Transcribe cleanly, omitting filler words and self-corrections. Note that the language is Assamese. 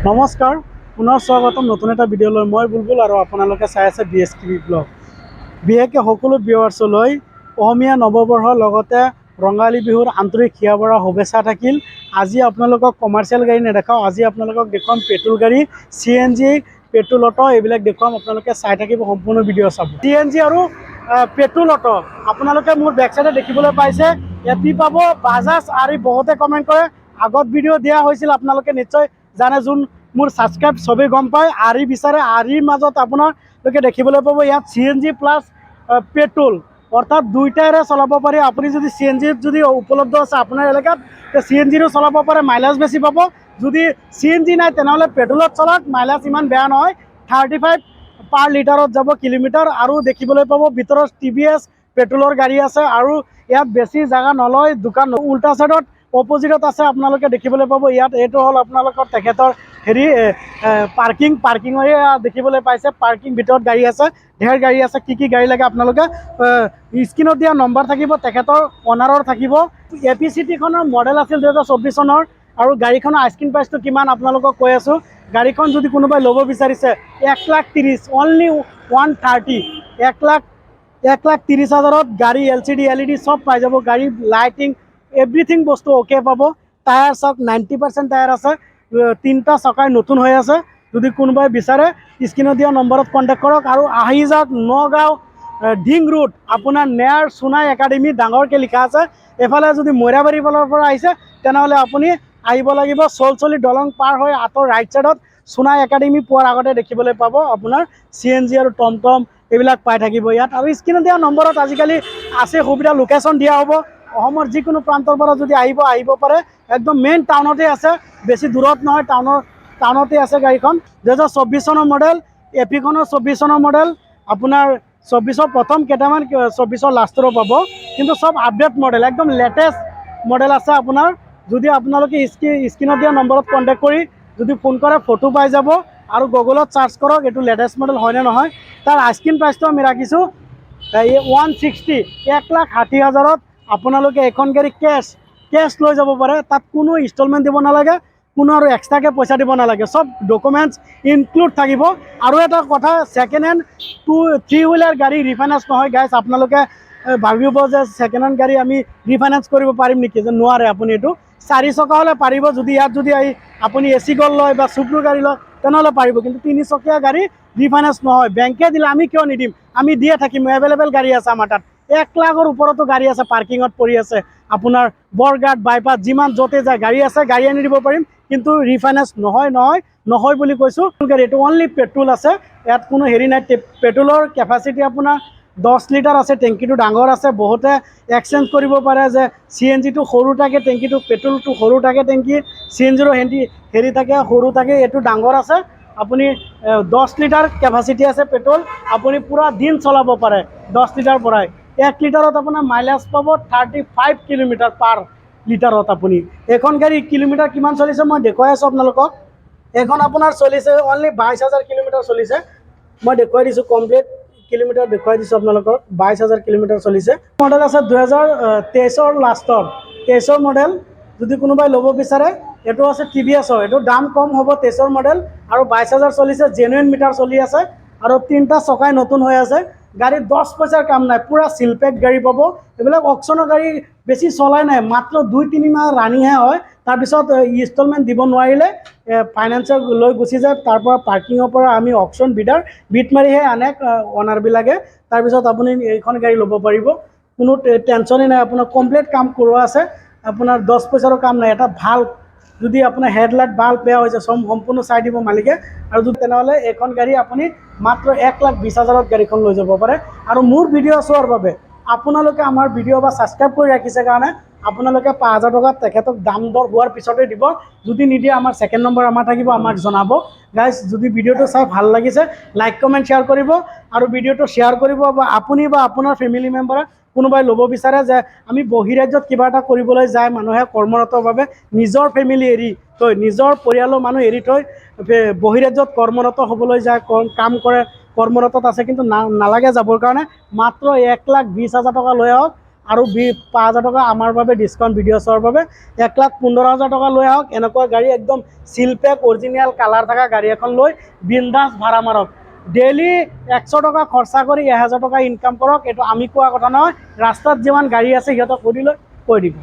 নমস্কাৰ, পুনৰ স্বাগতম নতুন এটা ভিডিঅ'লৈ। মই বুলবুল আৰু আপোনালোকে চাই আছে BSKB ব্লগ। বিশেষকৈ সকলো ভিউৱাৰ্ছলৈ অসমীয়া নৱবৰ্ষৰ লগতে ৰঙালী বিহুৰ আন্তৰিক হিয়াভৰা শুভেচ্ছা থাকিল। আজি আপোনালোকক কমাৰ্চিয়েল গাড়ী নেদেখাওঁ, আজি আপোনালোকক দেখুৱাম পেট্ৰল গাড়ী, CNG, পেট্ৰল অটো এইবিলাক দেখুৱাম। আপোনালোকে চাই থাকিব, সম্পূৰ্ণ ভিডিঅ' চাব। CNG আৰু পেট্ৰল অটো আপোনালোকে মোৰ বেক চাইডে দেখিবলৈ পাইছে। এপি পাব, বাজাজ। আৰু বহুতে কমেণ্ট কৰে, আগত ভিডিঅ' দিয়া হৈছিল, আপোনালোকে নিশ্চয় জানে, যোন মোৰ ছাবস্ক্ৰাইব চবেই গম পায়। আৰি বিচাৰে, আৰিৰ মাজত আপোনালোকে দেখিবলৈ পাব ইয়াত CNG প্লাছ পেট্ৰল, অৰ্থাৎ দুইটাৰে চলাব পাৰি। আপুনি যদি CNG যদি উপলব্ধ আছে আপোনাৰ এলেকাত, তে CNGৰো চলাব পাৰে, মাইলেজ বেছি পাব। যদি CNG নাই তেনেহ'লে পেট্ৰলত চলাওক, মাইলেজ ইমান বেয়া নহয়, 35 পাৰ লিটাৰত যাব কিলোমিটাৰ। আৰু দেখিবলৈ পাব ভিতৰত TVS পেট্ৰলৰ গাড়ী আছে। আৰু ইয়াত বেছি জাগা নলয়, দোকান উল্টা ছাইডত অপজিটত আছে, আপোনালোকে দেখিবলৈ পাব। ইয়াত এইটো হ'ল আপোনালোকৰ তেখেতৰ হেৰি পাৰ্কিঙৰ দেখিবলৈ পাইছে। পাৰ্কিং ভিতৰত গাড়ী আছে, ঢেৰ গাড়ী আছে। কি গাড়ী লাগে আপোনালোকে স্ক্ৰীণত দিয়া নম্বৰ থাকিব, তেখেতৰ অনাৰৰ থাকিব। APCT-খনৰ মডেল আছিল 2024 চনৰ। আৰু গাড়ীখনৰ আস্কিং প্ৰাইচটো কিমান আপোনালোকক কৈ আছোঁ। গাড়ীখন যদি কোনোবাই ল'ব বিচাৰিছে 1,30,000, অনলি 130, 1,30,000ত গাড়ী LCD LED চব পাই যাব। গাড়ী লাইটিং এভৰিথিং বস্তু অ'কে পাব। টায়াৰ চাওক, 90% টায়াৰ আছে, 3টা চকাই নতুন হৈ আছে। যদি কোনোবাই বিচাৰে স্ক্ৰীণত দিয়া নম্বৰত কণ্টেক্ট কৰক। আৰু আহি যাওক নগাঁও ডিং ৰোড, আপোনাৰ নেয়াৰ সোণাই একাডেমি ডাঙৰকৈ লিখা আছে। এফালে যদি মৈৰাবাৰী ফালৰ পৰা আহিছে তেনেহ'লে আপুনি আহিব লাগিব চলচলি দলং পাৰ হৈ আঁতৰ ৰাইট ছাইডত সোণাই একাডেমি পোৱাৰ আগতে দেখিবলৈ পাব আপোনাৰ CNG আৰু টমটম এইবিলাক পাই থাকিব ইয়াত। আৰু স্ক্ৰীণত দিয়া নম্বৰত আজিকালি আছে সুবিধা, লোকেশ্যন দিয়া হ'ব। অসমৰ যিকোনো প্ৰান্তৰ পৰা যদি আহিব পাৰে, একদম মেইন টাউনতে আছে, বেছি দূৰত নহয়, টাউনতে আছে গাড়ীখন। 2024 চনৰ মডেল, এপিখনৰ 24 চনৰ মডেল। আপোনাৰ 24ৰ প্ৰথম কেইটামান, 24ৰ লাষ্টৰো পাব, কিন্তু চব আপডেট মডেল, একদম লেটেষ্ট মডেল আছে আপোনাৰ। যদি আপোনালোকে স্ক্ৰীণত দিয়া নম্বৰত কণ্টেক্ট কৰি যদি ফোন কৰে, ফটো পাই যাব। আৰু গুগলত চাৰ্চ কৰক এইটো লেটেষ্ট মডেল হয়নে নহয়। তাৰ আস্কিং প্ৰাইচটো আমি ৰাখিছোঁ 160, 1,60,000ত আপোনালোকে এখন গাড়ী কেছ লৈ যাব পাৰে। তাত কোনো ইনষ্টলমেণ্ট দিব নালাগে, কোনো আৰু এক্সট্ৰাকৈ পইচা দিব নালাগে, চব ডকুমেণ্টছ ইনক্লুড থাকিব। আৰু এটা কথা, ছেকেণ্ড হেণ্ড 2-3 হুইলাৰ গাড়ী ৰিফাইনেন্স নহয় গাইজ। আপোনালোকে ভাবিব যে ছেকেণ্ড হেণ্ড গাড়ী আমি ৰিফাইনেন্স কৰিব পাৰিম নেকি, যে নোৱাৰে। আপুনি এইটো 4 চকা হ'লে পাৰিব, যদি ইয়াত যদি আপুনি AC গ'ল লয় বা চুপ্ৰু গাড়ী লয় তেনেহ'লে পাৰিব। কিন্তু 3 চকীয়া গাড়ী ৰিফাইনেন্স নহয়, বেংকে দিলে আমি কিয় নিদিম, আমি দিয়ে থাকিম। এভেইলেবল গাড়ী আছে আমাৰ তাত, 1 লাখৰ ওপৰতো গাড়ী আছে, পাৰ্কিঙত পৰি আছে। আপোনাৰ বৰঘাট বাইপাছ যিমান য'তে যায় গাড়ী আছে, গাড়ী আনি দিব পাৰিম। কিন্তু ৰিফাইনেন্স নহয় বুলি কৈছোঁ। গাড়ী এইটো অনলি পেট্ৰল আছে, ইয়াত কোনো হেৰি নাই। পেট্ৰলৰ কেপাচিটি আপোনাৰ 10 লিটাৰ আছে, টেংকিটো ডাঙৰ আছে। বহুতে এক্সচেঞ্জ কৰিব পাৰে যে CNGটো সৰু থাকে টেংকিটো, পেট্ৰলটো সৰু থাকে টেংকি, CNGৰো হেৰি থাকে সৰু থাকে। এইটো ডাঙৰ আছে, আপুনি 10 লিটাৰ কেপাচিটি আছে পেট্ৰল। আপুনি পূৰা দিন চলাব পাৰে 10 লিটাৰ পৰাই। 1 লিটাৰত আপোনাৰ মাইলেজ পাব 35 কিলোমিটাৰ পাৰ লিটাৰত। আপুনি এখন গাড়ী কিলোমিটাৰ কিমান চলিছে মই দেখুৱাই আছোঁ আপোনালোকক। এখন আপোনাৰ চলিছে অনলি 22,000 কিলোমিটাৰ চলিছে। মই দেখুৱাই দিছোঁ, কমপ্লিট কিলোমিটাৰ দেখুৱাই দিছোঁ আপোনালোকক। 22,000 কিলোমিটাৰ চলিছে। মডেল আছে 2023ৰ লাষ্টৰ, 23ৰ মডেল। যদি কোনোবাই ল'ব বিচাৰে, এইটো আছে TVSৰ, এইটো দাম কম হ'ব, 23ৰ মডেল। আৰু 22,000 চলিছে, জেনুইন মিটাৰ চলি আছে। আৰু 3টা চকাই নতুন হৈ আছে। গাড়ী 10 পইচাৰ কাম নাই, পূৰা চিলপেক গাড়ী পাব। এইবিলাক অকশ্যনৰ গাড়ী বেছি চলাই নাই, মাত্ৰ 2-3 মাহ ৰানিংহে হয়। তাৰপিছত ইনষ্টলমেণ্ট দিব নোৱাৰিলে ফাইনেন্সৰ লৈ গুচি যায়। তাৰপৰা পাৰ্কিঙৰ পৰা আমি অকশ্যন বিট মাৰিহে আনে অনাৰবিলাকে। তাৰপিছত আপুনি এইখন গাড়ী ল'ব পাৰিব, কোনো টেনশ্যনেই নাই। আপোনাৰ কমপ্লিট কাম কৰোৱা আছে, আপোনাৰ 10 পইচাৰো কাম নাই। এটা ভাল, যদি আপোনাৰ হেডলাইট বাল্ব বেয়া হৈছে সম্পূৰ্ণ চাই দিব মালিকে। আৰু যদি তেনেহ'লে এইখন গাড়ী আপুনি মাত্ৰ 1,20,000ত গাড়ীখন লৈ যাব পাৰে। আৰু মোৰ ভিডিঅ' চোৱাৰ বাবে আপোনালোকে আমাৰ ভিডিঅ' বা ছাবস্ক্ৰাইব কৰি ৰাখিছে কাৰণে আপোনালোকে 5,000 টকা তেখেতক দাম দৰ হোৱাৰ পিছতে দিব। যদি নিদিয়ে আমাৰ ছেকেণ্ড নম্বৰ আমাৰ থাকিব, আমাক জনাব। গাইজ, যদি ভিডিঅ'টো চাই ভাল লাগিছে লাইক কমেণ্ট শ্বেয়াৰ কৰিব। আৰু ভিডিঅ'টো শ্বেয়াৰ কৰিব, বা আপুনি বা আপোনাৰ ফেমিলি মেম্বাৰে কোনোবাই ল'ব বিচাৰে যে আমি বহিৰাজ্যত কিবা এটা কৰিবলৈ যায় মানুহে কৰ্মৰতভাৱে নিজৰ ফেমিলি এৰি থৈ, নিজৰ পৰিয়ালৰ মানুহ এৰি থৈ বহিৰাজ্যত কৰ্মৰত হ'বলৈ যায়, কাম কৰে, কৰ্মৰতত আছে, কিন্তু নালাগে যাবৰ কাৰণে। মাত্ৰ 1,20,000 টকা লৈ আহক, আৰু 5,000 টকা আমাৰ বাবে ডিছকাউণ্ট ভিডিঅ' চোৱাৰ বাবে 1,15,000 টকা লৈ আহক। এনেকুৱা গাড়ী একদম চিল পেক অৰিজিনেল কালাৰ থকা গাড়ী এখন লৈ বিন্দাছ ভাড়া মাৰক। ডেইলি 100 টকা খৰচা কৰি 1,000 টকা ইনকাম কৰক। এইটো আমি কোৱা কথা নহয়, ৰাস্তাত যিমান গাড়ী আছে সিহঁতক সুধি লৈ কৈ দিব।